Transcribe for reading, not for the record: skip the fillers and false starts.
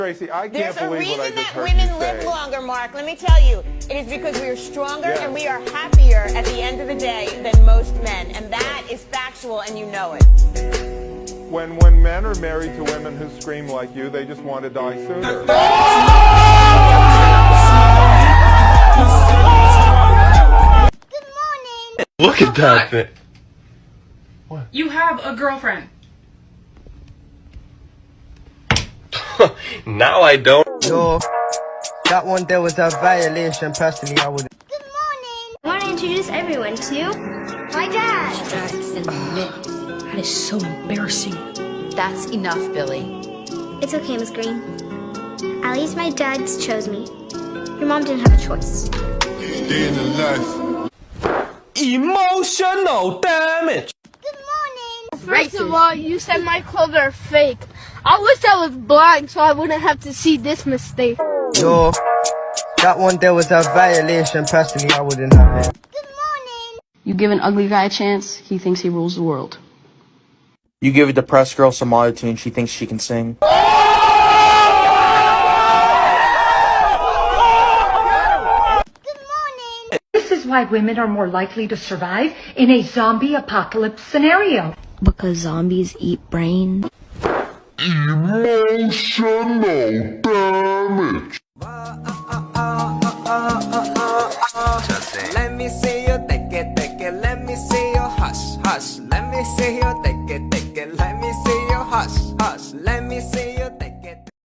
Tracy, I There's can't a believe what I reason just that heard women you live say. longer, Mark. Let me tell you. It is because we are stronger Yes. and we are happier at the end of the day than most men. And that is factual, and you know it. When men are married to women who scream like you, they just want to die sooner. Good morning. Look at that thing. What? You have a girlfriend. Now I don't. Yo, that one there was a violation. Personally, I would. Good morning. I want to introduce everyone to my dad. That is so embarrassing. That's enough, Billy. It's okay, Miss Green. At least my dad chose me. Your mom didn't have a choice. Day in the life. Emotional damage. Good morning. First of all, you said my clothes are fake. I wish I was blind so I wouldn't have to see this mistake. Yo, that one there was a violation. Personally, I wouldn't have it. Good morning. You give an ugly guy a chance, he thinks he rules the world. You give a depressed girl some autotune, she thinks she can sing. This is why women are more likely to survive in a zombie apocalypse scenario. Because zombies eat brain. Emotional damage.